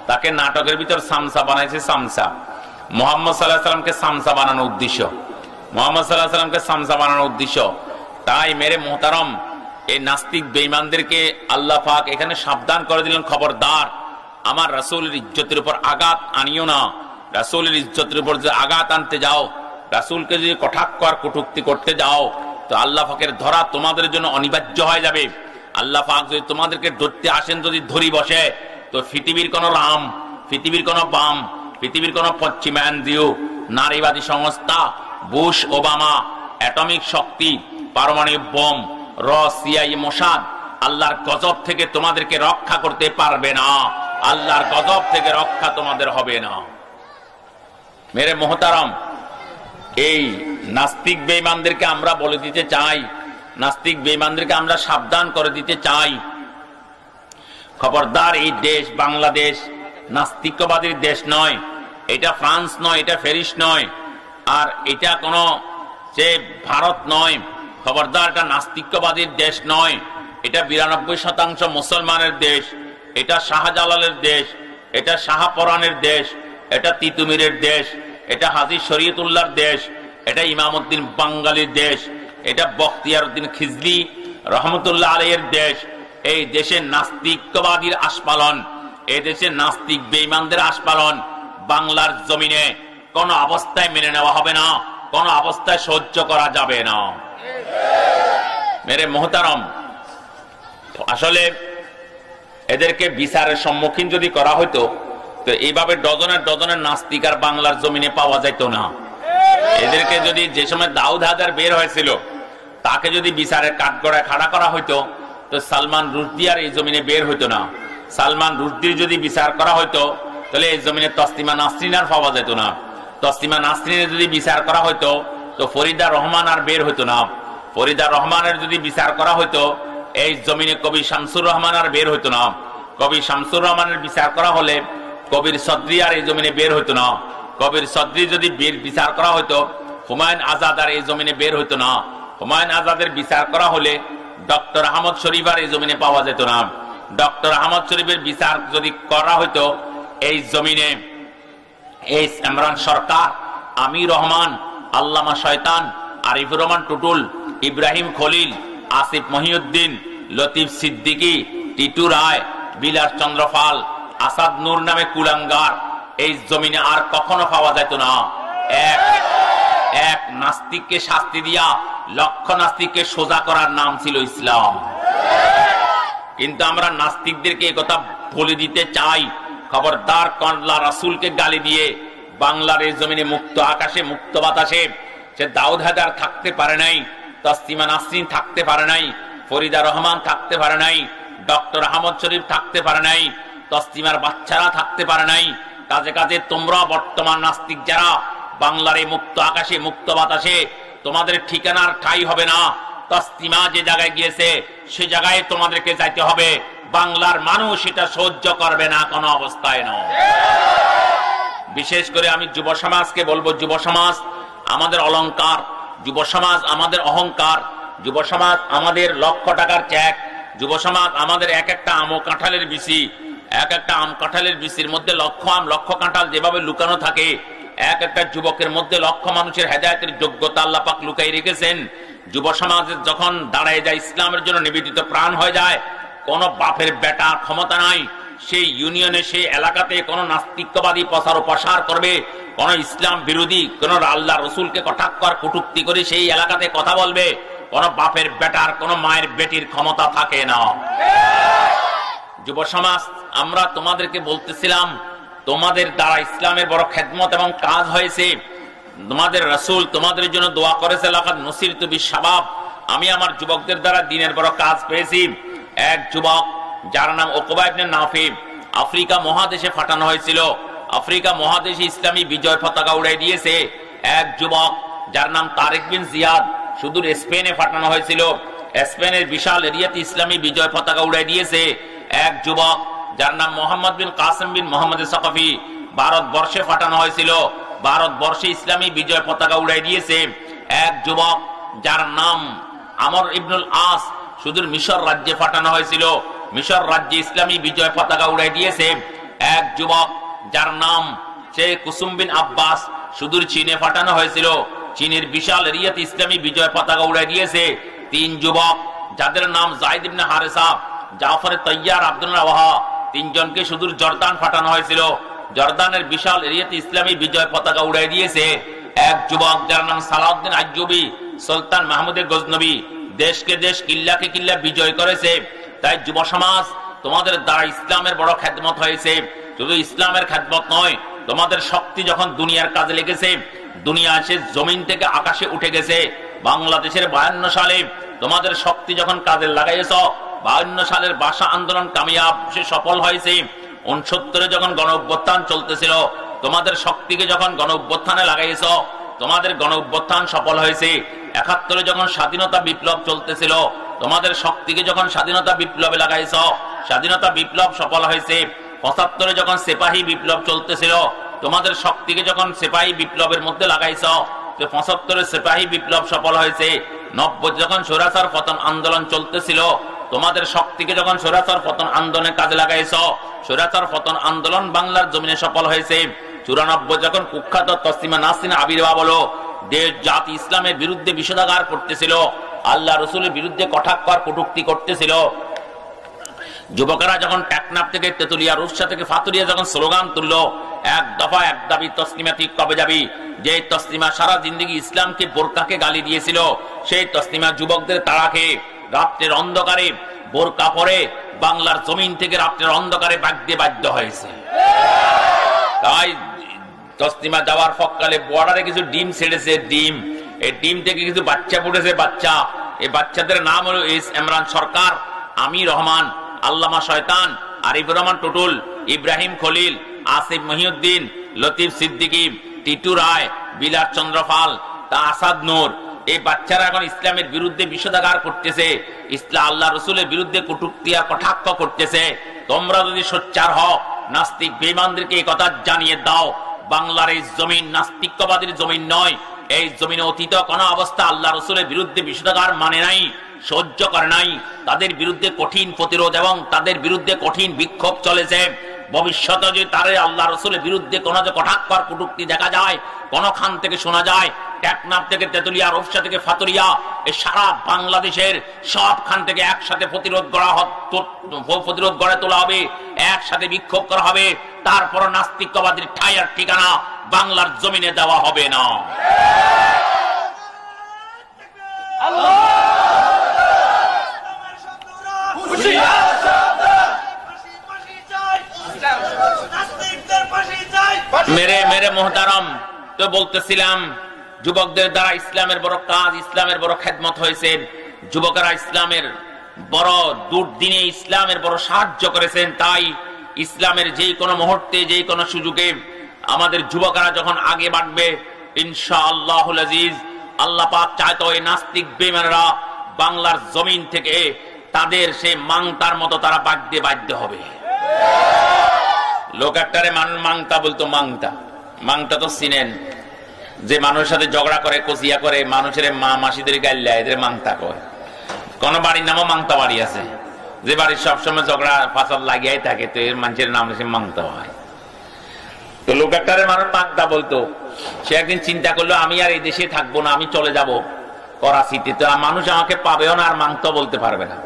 তাকে নাটকের ভিতর সামসা বানাইছে। সামসা মোহাম্মদ সাল্লাল্লাহু আলাইহি ওয়াসাল্লামকে সামসা বানানোর উদ্দেশ্য, মোহাম্মদ সাল্লাল্লাহু আলাইহি ওয়াসাল্লামকে সামসা বানানোর উদ্দেশ্য। তাই মেরে মোহতারম, এই নাস্তিক বেঈমানদেরকে আল্লাহ পাক এখানে সাবধান করে দিলেন, খবরদার আমার রাসূলের ইজ্জতের উপর আঘাত আনিও না। রাসূলের ইজ্জতের উপর যে আঘাত আনতে যাও, রাসূলকে যদি কটাক্ষ আর কটূক্তি করতে যাও, তো আল্লাহ পাকের ধরা তোমাদের জন্য অনিবার্য হয়ে যাবে। আল্লাহ পাক যদি তোমাদেরকে ধরতে আসেন, যদি ধরি বসে, তো পৃথিবীর কোন রাম, পৃথিবীর কোন বাম, পৃথিবীর কোন পশ্চিমায়নজিও নারীবাদী সংস্থা, বুশ ওবামা, অ্যাটমিক শক্তি, পারমাণবিক বোম, সিআইএ, মোসাদ আল্লাহর গজব থেকে তোমাদেরকে রক্ষা করতে পারবে না। আল্লাহর গজব থেকে রক্ষা তোমাদের হবে না। মেরে মোহতারাম, এই নাস্তিক বেঈমানদেরকে আমরা বলে দিতে চাই, নাস্তিক বেঈমানদেরকে আমরা সাবধান করে দিতে চাই, খবরদার এই দেশ বাংলাদেশ নাস্তিকবাদীর দেশ নয়, এটা ফ্রান্স নয়, এটা প্যারিস নয়, আর এটা কোনো যে ভারত নয়। খবরদার, এটা নাস্তিকবাদীর দেশ নয়, এটা 92% মুসলমানের দেশ, এটা শাহজালালের দেশ, এটা শাহপরানের দেশ, এটা তিতুমিরের দেশ, এটা হাজী শরীয়তুল্লাহর দেশ, এটা ইমামউদ্দিন বাঙ্গালীর দেশ, এটা বখতিয়ার উদ্দিন খিজলি রহমতুল্লাহ আলাইহির দেশ। এই দেশে নাস্তিকবাদীর আস্ফালন, এই দেশে নাস্তিক বেঈমানদের আস্ফালন বাংলার জমিনে কোন অবস্থায় মেনে নেওয়া হবে না, কোন অবস্থায় সহ্য করা যাবে না। মেরে মোহতারম, আসলে এদেরকে বিচারের সম্মুখীন যদি করা হইতো, তো এইভাবে ডজনের ডজনের নাস্তিক আর বাংলার জমিনে পাওয়া যাইত না। এদেরকে যদি যে সময় দাউদ হাজার বের হয়েছিল, তাকে যদি বিচারের কাঠগড়ায় খাড়া করা হইতো, তো সালমান রুশদি আর এই জমিনে বের হইতো না। সালমান রুশদির যদি বিচার করা হইতো, তাহলে এই জমিনে তসলিমা নাসরিন আর পাওয়া যেত না। তসলিমা নাসরিনের যদি বিচার করা হইতো, তো ফরিদা রহমান আর বের হইতো না। ফরিদা রহমানের যদি বিচার করা হইতো, এই জমিনে কবি শামসুর রহমান আর বের হইতো না। কবি শামসুর রহমানের বিচার করা হলে কবির সদরি আর এই জমিনে বের হইতো না। কবির সদরি যদি বিচার করা হইতো, হুমায়ুন আজাদ আর এই জমিনে বের হইতো না। হুমায়ুন আজাদের বিচার করা হলে ডক্টর আহমদ শরীফ আর এই জমিনে পাওয়া যেত না। ডক্টর আহমদ শরীফের বিচার যদি করা হইতো, এই জমিনে এই ইমরান সরকার, আমির রহমান, আল্লামা শয়তান, আরিফুর রহমান টুটুল, ইব্রাহিম খলিল, আসিফ মহিউদ্দিন, লতিফ সিদ্দিকী, টিটু রায়, বিলাস চন্দ্র পাল, আসাদ নূর নামে কুলাঙ্গার এই জমিনে আর কখনো পাওয়া যেত না। এক নাস্তিককে শাস্তি দিয়া লক্ষ নাস্তিককে সোজা করার নাম ছিল ইসলাম। কিন্তু আমরা নাস্তিকদেরকে এই কথা বলে দিতে চাই, খবরদার, আল্লাহ রাসূলকে গালি দিয়ে বাংলার এই জমিনে মুক্ত আকাশে মুক্ত বাতাসে সে দাউদ হায়দার থাকতে পারে নাই, তসলিমা নাসরিন থাকতে পারে নাই, ফরিদা রহমান থাকতে পারে নাই, ডক্টর আহমদ শরীফ থাকতে পারে নাই, তসলিমার বাচ্চারা থাকতে পারে নাই। কাজে কাজে তোমরা বর্তমান নাস্তিক যারা বাংলার এই মুক্ত আকাশে মুক্ত বাতাসে, তোমাদের ঠিকানার ঠাঁই হবে না। তসলিমা যে জায়গায় গিয়েছে সে জায়গায় তোমাদেরকে যাইতে হবে। বাংলার মানুষ এটা সহ্য করবে না কোনো অবস্থায় নয়। বিশেষ করে আমি যুব সমাজকে বলবো, যুব সমাজ আমাদের অলংকার, যুব সমাজ আমাদের অহংকার, যুব সমাজ আমাদের লক্ষ টাকার চেক, যুব সমাজ আমাদের এক একটা আম ও কাঁঠালের বিচি, এক একটা আম কাঁঠালের বিচির মধ্যে লক্ষ আম লক্ষ কাঁঠাল যেভাবে লুকানো থাকে, এক একটা যুবকের মধ্যে লক্ষ মানুষের হেদায়েতের যোগ্যতা আল্লাহ পাক লুকাই রেখেছেন। যুব সমাজ যখন দাঁড়ায় যায়, ইসলামের জন্য নিবেদিত প্রাণ হয়ে যায়, কোন বাপের বেটা ক্ষমতা নাই সেই ইউনিয়নে সেই এলাকাতে কোন নাস্তিকবাদী প্রচার ও প্রসার করবে, কোন ইসলাম বিরোধী কোন আল্লাহ রসুলকে কটাক্ষ আর কটূক্তি করে সেই এলাকাতে কথা বলবে, কোন বাপের বেটার কোন মায়ের বেটির ক্ষমতা থাকে না। যুব সমাজ আমরা তোমাদেরকে বলতেছিলাম, তোমাদের দ্বারা ইসলামের বড় খেদমত এবং কাজ হয়েছে। তোমাদের রাসূল তোমাদের জন্য দোয়া করেছে, লাকাদ নুসিরতু বিশ-শাবাব, আমি আমার যুবকদের দ্বারা দ্বীনের বড় কাজ পেয়েছি। এক যুবক যার নাম উকবা ইবনে নাফি, আফ্রিকা মহাদেশে পাঠানো হয়েছিল, আফ্রিকা মহাদেশে ইসলামী বিজয় পতাকা উড়াই দিয়েছে। এক যুবক যার নাম তারেক বিন জিয়াদ, সুদূর স্পেনে পাঠানো হয়েছিল, স্পেনের বিশাল এরিয়াতে ইসলামী বিজয় পতাকা উড়াই দিয়েছে। এক যুবক যার নাম মোহাম্মদ বিন কাসিম বিন মোহাম্মদ সাকাফি, ভারতবর্ষে পাঠানো হয়েছিল, ভারতবর্ষে ইসলামী বিজয় পতাকা উড়াই দিয়েছে। এক যুবক যার নাম আমর ইবনুল আস, সুদূর মিশর রাজ্যে পাঠানো হয়েছিল, মিশর রাজ্যে ইসলামী বিজয় পতাকা উড়াই দিয়েছে। এক যুবক যার নাম শেখ কুসুম বিন আব্বাস, সুদূর চীনে পাঠানো হয়েছিল, চীনের বিশাল এরিয়াতে ইসলামী বিজয় পতাকা উড়াই দিয়েছে। তিন যুবক যাদের নাম যায়েদ ইবনে হারেসা, জাফর তৈয়ার, আব্দুল রাওয়াহা, তিনজনকে সুদূর জর্দান পাঠানো হয়েছিল, জর্দানের বিশাল এরিয়াতে ইসলামী বিজয় পতাকা উড়াই দিয়েছে। এক যুবক যার নাম সালাউদ্দিন আইয়ুবী, সুলতান মাহমুদ গজনবী, দেশকে দেশ কিল্লাকে কিল্লা বিজয় করেছে। তাই যুব সমাজ তোমাদের দ্বারা ইসলামের বড় খেদমত হয়েছে। শুধু ইসলামের খেদমত নয়, তোমাদের শক্তি যখন দুনিয়ার কাজে লেগেছে, দুনিয়া এসে জমিন থেকে আকাশে উঠে গেছে। বাংলাদেশের 52 সালে তোমাদের শক্তি যখন কাজে লাগাইছ, 52 সালের ভাষা আন্দোলন কামিয়াব, সে সফল হয়েছে। 69 যখন গণ অভ্যুত্থান চলতেছিল, তোমাদের শক্তিকে যখন গণ অভ্যুত্থানে লাগাইছ, তোমাদের গণ অভ্যুত্থান সফল হয়েছে। 71 যখন স্বাধীনতা বিপ্লব চলতেছিল, তোমাদের শক্তিকে যখন স্বাধীনতা বিপ্লবে লাগাইছ, স্বাধীনতা বিপ্লব সফল হয়েছে। 75 যখন সিপাহী বিপ্লব চলতেছিল, তোমাদের শক্তিকে যখন সিপাহী বিপ্লবের মধ্যে লাগাইছ, 75 সিপাহী বিপ্লব সফল হয়েছে। 90 যখন স্বৈরাচার পতন আন্দোলন চলতেছিল, তোমাদের শক্তিকে যখন স্বৈরাচার পতন আন্দোলনে কাজে লাগাইছ, স্বৈরাচার পতন আন্দোলন বাংলার জমিনে সফল হয়েছে। 94 যখন কুখ্যাত তসলিমা নাসরিনের আবির্ভাব হলো, দেশ জাতি ইসলামের বিরুদ্ধে বিষোদাগার করতেছিল, আল্লাহ রসুলের বিরুদ্ধে কটাক্ষ আর কটূক্তি করতেছিল। যুবকেরা যখন টেকনাফ থেকে তেতুলিয়া, রূপসা থেকে ফাতুরিয়া যখন স্লোগান তুললো, এক দফা এক দাবি, তসলিমা তুই কবে যাবি, যে তসলিমা সারা জিন্দগি ইসলামকে বোরকাকে গালি দিয়েছিল, সেই তসলিমা যুবকদের তাড়া খেয়ে রাত্রের অন্ধকারে বোরকা পরে বাংলার জমিন থেকে রাত্রের অন্ধকারে ভাগতে বাধ্য হয়েছে। তাই তসলিমা যাওয়ার ফক্কালে বর্ডারে কিছু ডিম ছেড়েছে, ডিম, এই ডিম থেকে কিছু বাচ্চা ফুটেছে, বাচ্চা, এই বাচ্চাদের নাম হলো এস ইমরান সরকার, আমির রহমান, আল্লামা শয়তান, আরিফুর রহমান টুটুল, ইব্রাহিম খলিল, আসিফ মহিউদ্দিন, লতিফ সিদ্দিকী, টিটু রায়, বিলাস চন্দ্র পাল, তা আসাদ নূর। এই বাচ্চারা এখন ইসলামের বিরুদ্ধে বিষোদাগার করতেছে, ইসলাম আল্লাহ রসুলের বিরুদ্ধে কটূক্তি আর কটাক্ষ করতেছে। তোমরা যদি সোচ্চার হও, নাস্তিক বেঈমানদেরকে এই কথা জানিয়ে দাও, বাংলার এই জমিন নাস্তিকবাদের জমিন নয়, এই জমিনে অতীত কোন অবস্থা আল্লাহ রসুলের বিরুদ্ধে বিষোদাগার মানে নাই, সহ্য করে নাই। তাদের বিরুদ্ধে কঠিন প্রতিরোধ এবং তাদের বিরুদ্ধে কঠিন বিক্ষোভ চলেছে। ভবিষ্যতে যদি তার আল্লাহ রসুলের বিরুদ্ধে কোনো যে কটাক্ষ আর কটূক্তি দেখা যায়, কোন খান থেকে শোনা যায়, টেকনাফ থেকে তেতুলিয়া, রূপসা থেকে ফাতুরিয়া, এই সারা বাংলাদেশের সব খান থেকে একসাথে প্রতিরোধ গড়ে তোলা হবে, একসাথে বিক্ষোভ করা হবে। তারপর নাস্তিকবাদের ঠাঁই আর ঠিকানা বাংলার জমিনে দেওয়া হবে না। মেরে মোহতারম, তো বলতেছিলাম যুবকদের দ্বারা ইসলামের বড় কাজ, ইসলামের বড় খেদমত হয়েছে। যুবকেরা ইসলামের বড় দুর্দিনে ইসলামের বড় সাহায্য করেছেন। তাই ইসলামের যেই কোনো মুহূর্তে, যেই কোনো সুযোগে আমাদের যুবকেরা যখন আগে বাড়বে, ইনশাআল্লাহুল আজিজ, আল্লাহ পাক চাইতো এই নাস্তিক বেঈমানরা বাংলার জমিন থেকে তাদের সেই মাংতার মতো তারা বাঁধতে বাধ্য হবে। লোক একটারে মানুষ মাংতা বলতো, মাংতা। মাংতা তো চিনেন, যে মানুষের সাথে ঝগড়া করে, কচিয়া করে, মানুষের মা মাসিদের গাইল্লা, এদের মাংতা কয়। কোন বাড়ির নামও মাংতা বাড়ি আছে, যে বাড়ির সবসময় ঝগড়া ফাসাদ লাগিয়াই থাকে, তো এর মানুষের নাম সে মাংতা হয়। তো লোক একটারে মানুষ মাংতা বলতো। সে একদিন চিন্তা করলো, আমি আর এই দেশে থাকবো না, আমি চলে যাব করাচিতে, তো মানুষ আমাকে পাবেও না আর মাংতা বলতে পারবে না।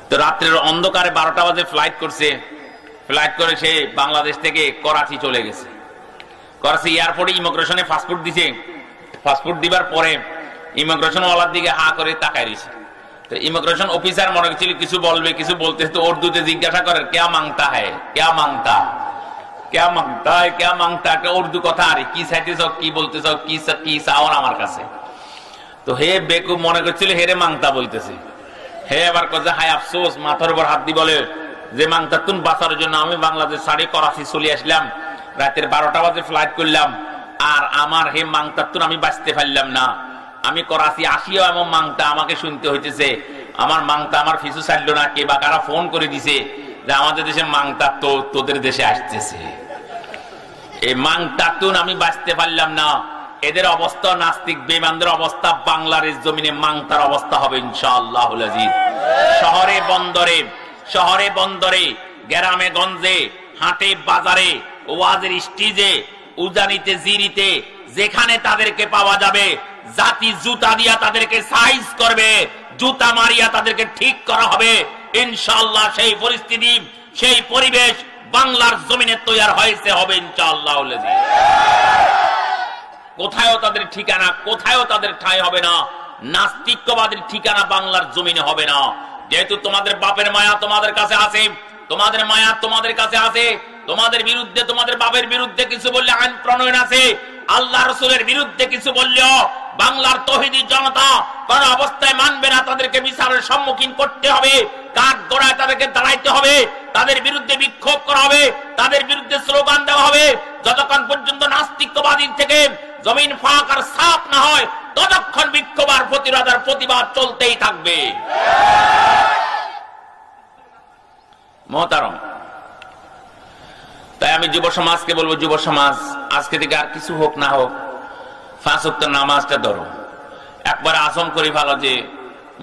তো রাত্রের অন্ধকারে 12টা বাজে ফ্লাইট করছে। ফ্লাইট করে সে বাংলাদেশ থেকে করাচি চলে গেছে। করাচি এয়ারপোর্টে ইমিগ্রেশনে পাসপোর্ট দিছে। পাসপোর্ট দিবার পরে ইমিগ্রেশন ওয়ালার দিকে হা করে তাকায় রয়েছে। তো ইমিগ্রেশন অফিসার মনে করছিল কিছু বলবে, কিছু বলতে, তো উর্দুতে জিজ্ঞাসা করে, ক্যা মাংতা হ্যায়, ক্যা মাংতা, ক্যা মাংতা হ্যায়, ক্যা মাংতা। একটা উর্দু কথা, আরে কি চাইতেছ, কি বলতেছ, কি চাও আমার কাছে। তো হে বেকুব মনে করছিল হেরে মাংতা বলতেছে। হে এবার কথা, হায় আফসোস, মাথার উপর হাত দি বলে যে মাংতা তুন বাঁচার জন্য আমি বাংলাদেশ ছাড়ে করাচি চলে আসলাম, রাতের 12টা বাজে ফ্লাইট করলাম, আর আমার হে মাংতাতুন আমি বাঁচতে পারলাম না। আমি করাচি আসিও এমন মাংতা আমাকে শুনতে হইতেছে, আমার মাংতা আমার পিছু ছাড়লো না, কে বা কারা ফোন করে দিছে যে আমাদের দেশে মাংতা তো তোদের দেশে আসতেছে। এই মাংতাতুন আমি বাঁচতে পারলাম না। এদের অবস্থা, নাস্তিক বেঈমানদের অবস্থা বাংলার জমিনে মাংতার অবস্থা হবে ইনশাআল্লাহুল আজিজ। শহরে বন্দরে, শহরে বন্দরে, গ্রামে গঞ্জে, হাটে বাজারে, ওয়াজের স্টেজে, উজানিতে, জিরিতে, যেখানে তাদেরকে পাওয়া যাবে, জাতি জুতা দিয়া তাদেরকে সাইজ করবে, জুতা মারিয়া তাদেরকে ঠিক করা হবে ইনশাআল্লাহ। সেই পরিস্থিতি, সেই পরিবেশ বাংলার জমিনে তৈরি হয়েছে, হবে ইনশাআল্লাহুল আজিজ। কোথায়ও তাদের ঠিকানা, কোথায়ও তাদের ঠাঁই হবে না। নাস্তিকবাদের ঠিকানা বাংলার জমিনে হবে না। যেহেতু তোমাদের বাপের মায়া তোমাদের কাছে আছে, তোমাদের মায়া তোমাদের কাছে আছে, তোমাদের বিরুদ্ধে, তোমাদের বাপের বিরুদ্ধে কিছু বললে আইন প্রণয়ন আছে, আল্লাহ রাসূলের বিরুদ্ধে কিছু বললেও বাংলার তৌহিদি জনতা কোন অবস্থায় মানবে না। তাদেরকে বিচারের সম্মুখীন করতে হবে, কাঠ গড়ায় তাদেরকে দাঁড়াইতে হবে, তাদের বিরুদ্ধে বিক্ষোভ করা হবে, তাদের বিরুদ্ধে স্লোগান দেওয়া হবে। যতক্ষণ পর্যন্ত নাস্তিকবাদীর থেকে জমিন ফাঁক আর সাফ না হয়, ততক্ষণ বিক্ষোভ আর প্রতিরোধ আর প্রতিবাদ চলতেই থাকবে। মহতারম, তাই আমি যুব সমাজকে বলবো, যুব সমাজ আজকে থেকে আর কিছু হোক না হোক 5 ওয়াক্ত নামাজটা ধরো। একবার আজম করি ভালো যে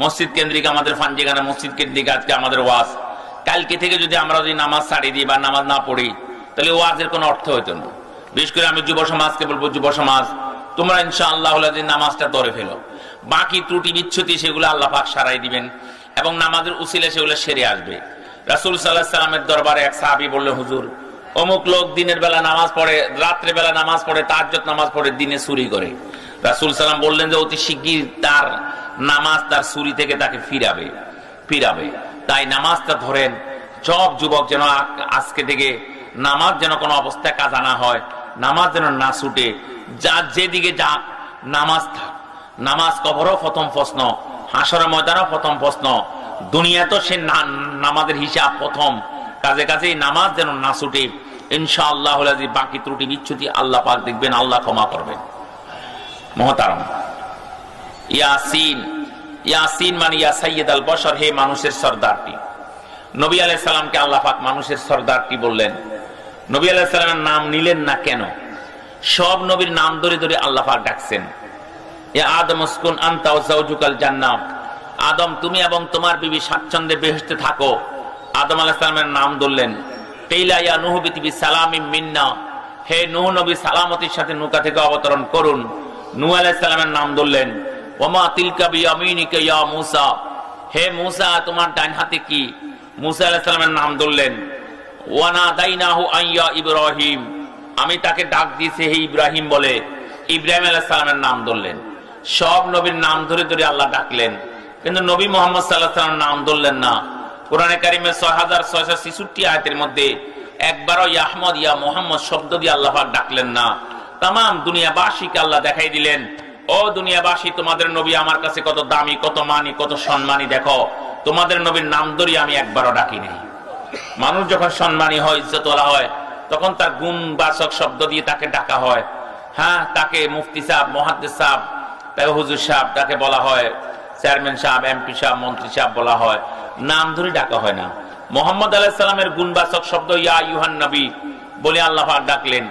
মসজিদ কেন্দ্রিক আমাদের ফান্ডিগানা মসজিদ কেন্দ্রিক আজকে আমাদের ওয়াজ। কালকে থেকে যদি আমরা যদি নামাজ ছাড়িয়ে দিই বা নামাজ না পড়ি, তাহলে ওয়াজের কোনো অর্থ হইতো না। বিশেষ করে আমি যুব সমাজকে বলবো, যুব সমাজ তোমরা ইনশাআল্লাহ নামাজটা ধরে ফেলো। বাকি ত্রুটি বিচ্ছুতি সেগুলো আল্লাহ পাক সারাই দিবেন এবং নামাজের উসিলে সেগুলো সেরে আসবে। রাসূল সাল্লাল্লাহু আলাইহি সাল্লামের দরবারে এক সাহাবী বললেন, হুজুর অমুক লোক দিনের বেলা নামাজ পড়ে, রাত্রে বেলা নামাজ পড়ে, তাহাজ্জুদ নামাজ পড়ে, দিনে চুরি করে। রাসূল সাল্লাম বললেন যে অতি শিগগির তার নামাজ তার চুরি থেকে তাকে ফিরাবে। তাই নামাজটা ধরেন। সব যুবক যেন আজকে থেকে নামাজ যেন কোনো অবস্থায় কাজা না হয়, নামাজ যেন না ছুটে, যা যেদিকে যাক নামাজ থাক। নামাজ কবরও প্রথম প্রশ্ন, হাসরের ময়দানও প্রথম প্রশ্ন, দুনিয়া তো সে নামাজের হিসাব প্রথম। কাজে কাজে নামাজ যেন না ছুটে ইনশাআল্লাহ। বাকি ত্রুটি বিচ্ছুতি আল্লাহ পাক দেখবেন, আল্লাহ ক্ষমা করবেন। মহতারাম, ইয়াসিন, ইয়াসিন মানে ইয়া সাইয়্যিদাল বশর, হে মানুষের সরদারটি। নবী আলাইহিস সালামকে আল্লাহ পাক মানুষের সরদারটি বললেন। নবী আলাইহিস সালামের নাম নিলেন না কেন? সব নবীর নাম ধরে ধরে আল্লাহ পাক ডাকছেন। ইয়া আদম উসকুন আনতা ওয়া যাওজুকাল জান্নাহ, আদম তুমি এবং তোমার বিবি স্বাচ্ছন্দ্যে বেহেশতে থাকো। আদম আলাইহিস সালামের নাম ধরলেন। কিলা ইয়া নূহ বিতি সালামিন মিন্না, হে নূহ নবী সালামতির সাথে নৌকা থেকে অবতরণ করুন। নূহ আলাইহিস সালামের নাম ধরলেন। ওমা তিলকা বিয়ামিনিকা ইয়া মূসা, হে মূসা তোমার ডান হাতে কি? মূসা আলাইহিস সালামের নাম ধরলেন। ওয়া নাদাইনাহু আইয়া ইব্রাহিম, আমি তাকে ডাক দিয়েছি হে ইব্রাহিম বলে। ইব্রাহিম আলাইহিস সালামের নাম ধরলেন। সব নবীর নাম ধরে ধরে আল্লাহ ডাকলেন, কিন্তু নবী মুহাম্মদ সাল্লাল্লাহু আলাইহি ওয়াসাল্লামের নাম ধরলেন না। কোরআনে কারিমে 6666 আয়াতের মধ্যে একবারও ইয়া আহমদ ইয়া মুহাম্মদ শব্দ দিয়ে আল্লাহ পাক ডাকলেন না। তামাম দুনিয়াবাসীকে আল্লাহ দেখাই দিলেন, ও দুনিয়াবাসী তোমাদের নবী আমার কাছে কত দামি, কত মানি, কত সম্মানী, দেখো তোমাদের নবীর নাম ধরে আমি একবারও ডাকি নাই। মানুষ যখন সম্মানী হয়, ইজ্জতওয়ালা হয়, তখন তার গুণবাচক শব্দ দিয়ে তাকে ডাকা হয়। হ্যাঁ, তাকে মুফতি সাহেব, মুহাদ্দিস সাহেব, তাকে হুজুর সাহেব তাকে বলা হয়, চেয়ারম্যান সাহেব, এমপি সাহেব, মন্ত্রী সাহেব বলা হয়। নাম ধরে ডাকা হয় না। মুহাম্মদ আলাইহিস সালামের গুণবাচক শব্দ ইয়া আইয়ুহান নবী বলে আল্লাহ পাক ডাকলেন,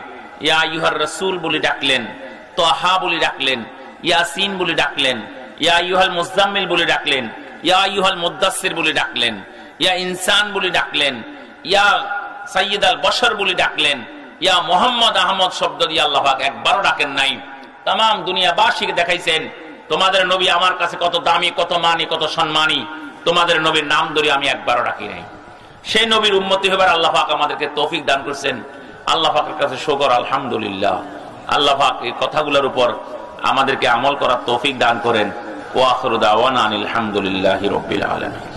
ইয়া আইয়ুহার রাসূল বলে ডাকলেন, তাহা বলে ডাকলেন, ইয়াসিন বলে ডাকলেন, ইয়া আইয়ুহাল মুজাম্মিল বলে ডাকলেন, ইয়া আইয়ুহাল মুদ্দাসসির বলে ডাকলেন, ইয়া ইনসান বলে ডাকলেন, ইয়া সাইয়্যিদাল বশর বলে ডাকলেন। ইয়া মুহাম্মদ আহমদ শব্দ দিয়ে আল্লাহ পাক একবারও ডাকেন নাই। তাম দুনিয়াবাসীকে দেখাইছেন তোমাদের নবী আমার কাছে কত দামি, কত মানি, কত সম্মানী, তোমাদের নবীর নাম ধরে আমি একবারও ডাকি নাই। সেই নবীর উম্মতি হবার আল্লাহ পাক আমাদেরকে তৌফিক দান করছেন। আল্লাহ পাকের কাছে শুকর, আলহামদুলিল্লাহ। আল্লাহ পাক এই কথাগুলোর উপর আমাদেরকে আমল করার তৌফিক দান করেন। ওয়া আখিরু দাওয়ানা আনিল হামদুলিল্লাহি রাব্বিল আলামিন।